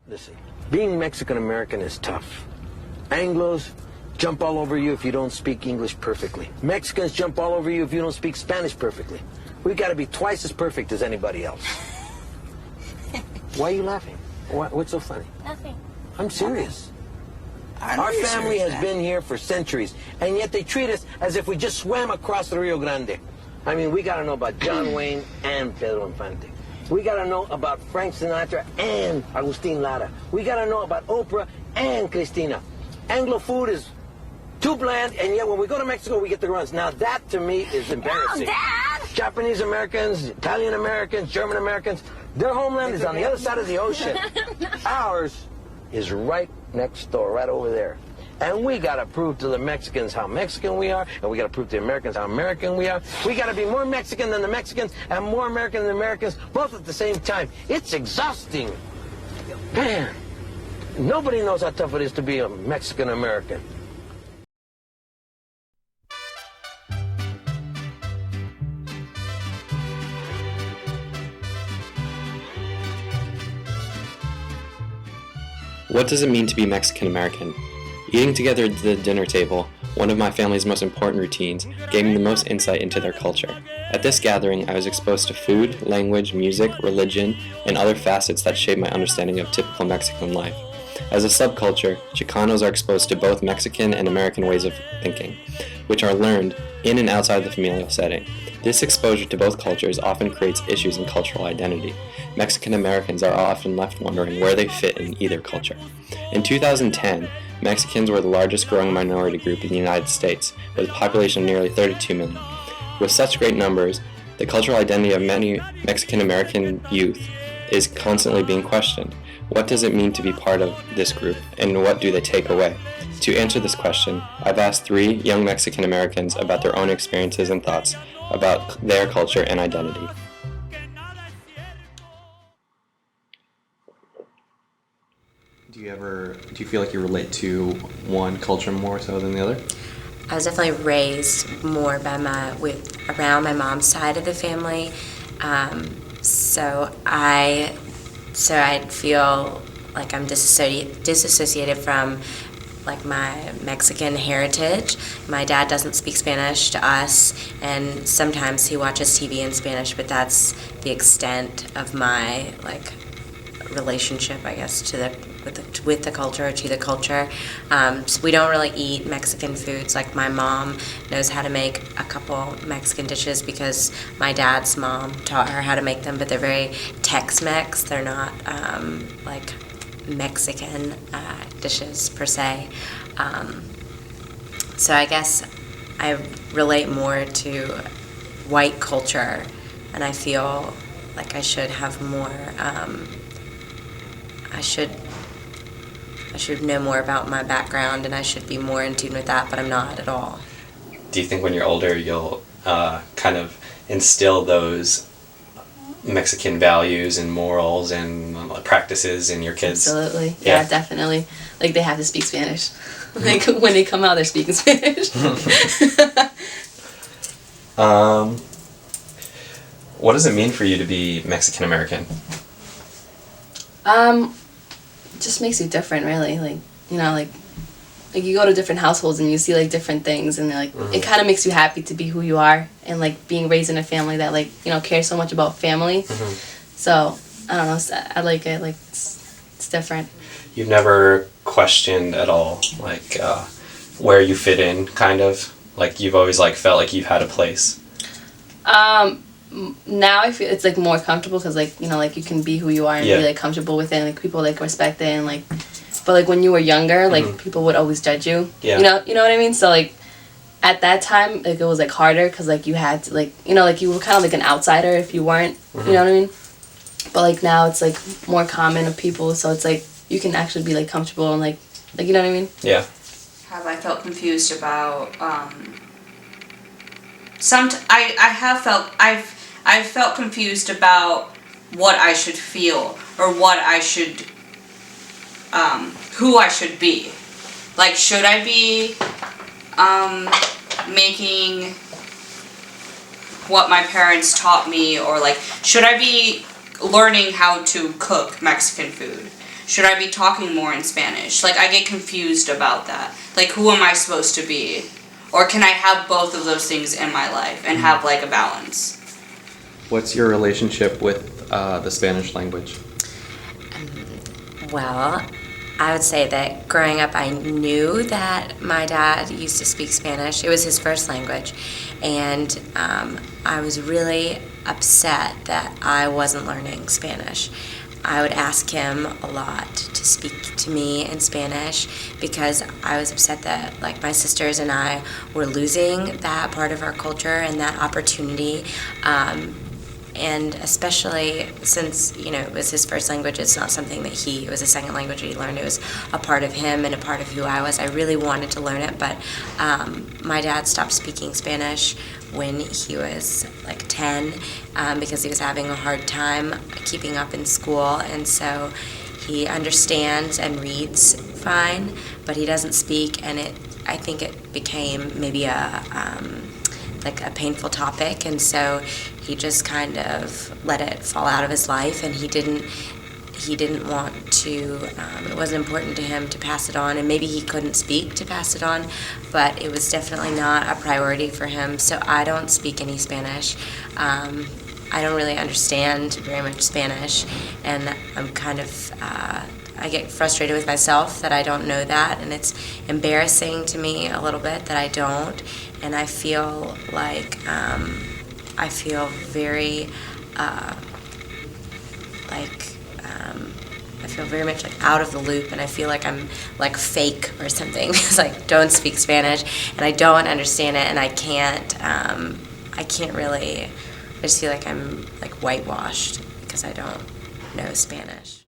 Listen, being Mexican-American is tough. Anglos jump all over you if you don't speak English perfectly. Mexicans jump all over you if you don't speak Spanish perfectly. We got to be twice as perfect as anybody else. Why are you laughing? What's so funny? Nothing. I'm serious. Our family has been here for centuries, and yet they treat us as if we just swam across the Rio Grande. I mean, we got to know about John Wayne and Pedro Infante. We got to know about Frank Sinatra and Agustin Lara. We got to know about Oprah and Christina. Anglo food is too bland, and yet when we go to Mexico, we get the runs. Now, that to me is embarrassing. No, Dad! Japanese Americans, Italian Americans, German Americans, their homeland is on the other side of the ocean. Ours is right next door, right over there. And we got to prove to the Mexicans how Mexican we are, and we got to prove to the Americans how American we are. We got to be more Mexican than the Mexicans and more American than the Americans, both at the same time. It's exhausting. Man, nobody knows how tough it is to be a Mexican American. What does it mean to be Mexican American? Eating together at the dinner table, one of my family's most important routines, gave me the most insight into their culture. At this gathering, I was exposed to food, language, music, religion, and other facets that shaped my understanding of typical Mexican life. As a subculture, Chicanos are exposed to both Mexican and American ways of thinking, which are learned in and outside the familial setting. This exposure to both cultures often creates issues in cultural identity. Mexican Americans are often left wondering where they fit in either culture. In 2010, Mexicans were the largest growing minority group in the United States, with a population of nearly 32 million. With such great numbers, the cultural identity of many Mexican American youth is constantly being questioned. What does it mean to be part of this group, and what do they take away? To answer this question, I've asked 3 young Mexican Americans about their own experiences and thoughts about their culture and identity. Do you feel like you relate to one culture more so than the other? I was definitely raised more by around my mom's side of the family, so I feel like I'm disassociated from like my Mexican heritage. My dad doesn't speak Spanish to us, and sometimes he watches TV in Spanish, but that's the extent of my like relationship, I guess, to with the culture, to the culture. So we don't really eat Mexican foods. Like my mom knows how to make a couple Mexican dishes because my dad's mom taught her how to make them, but they're very Tex-Mex. They're not like Mexican dishes per se. So I guess I relate more to white culture, and I feel like I should have more. I should know more about my background, and I should be more in tune with that, but I'm not at all. Do you think when you're older you'll kind of instill those Mexican values and morals and practices in your kids? Absolutely. Yeah, definitely. Like they have to speak Spanish. Like when they come out, they're speaking Spanish. What does it mean for you to be Mexican American? It just makes you different, really. Like, you know, like you go to different households and you see like different things, and like it kind of makes you happy to be who you are, and like being raised in a family that like, you know, cares so much about family. So I don't know, I like it. Like it's different. You've never questioned at all like where you fit in, kind of like you've always like felt like you've had a place? Now I feel it's like more comfortable because like, you know, like you can be who you are and be like comfortable with it, and like people like respect it, and like, but like when you were younger, like people would always judge you. You know what I mean? So like at that time, like it was like harder because like you had to like, you know, like you were kind of like an outsider if you weren't. You know what I mean? But like now it's like more common of people, so it's like you can actually be like comfortable and like you know what I mean? Yeah. Have I felt confused about I've felt confused about what I should feel, or what I should who I should be. Like, should I be making what my parents taught me, or like should I be learning how to cook Mexican food? Should I be talking more in Spanish? Like, I get confused about that. Like, who am I supposed to be? Or can I have both of those things in my life and have, like, a balance? What's your relationship with the Spanish language? Well, I would say that growing up, I knew that my dad used to speak Spanish. It was his first language. And I was really upset that I wasn't learning Spanish. I would ask him a lot to speak to me in Spanish because I was upset that, like, my sisters and I were losing that part of our culture and that opportunity. And especially since, you know, it was his first language, it's not something that it was a second language that he learned. It was a part of him and a part of who I was. I really wanted to learn it, but my dad stopped speaking Spanish when he was like 10 because he was having a hard time keeping up in school. And so he understands and reads fine, but he doesn't speak, and I think it became maybe a painful topic, and so he just kind of let it fall out of his life, and he didn't want to, it wasn't important to him to pass it on, and maybe he couldn't speak to pass it on, but it was definitely not a priority for him. So I don't speak any Spanish. I don't really understand very much Spanish, and I'm kind of I get frustrated with myself that I don't know that, and it's embarrassing to me a little bit that I don't, and I feel like I feel very I feel very much like out of the loop, and I feel like I'm like fake or something because I don't speak Spanish and I don't understand it, and I can't really. I just feel like I'm like whitewashed because I don't know Spanish.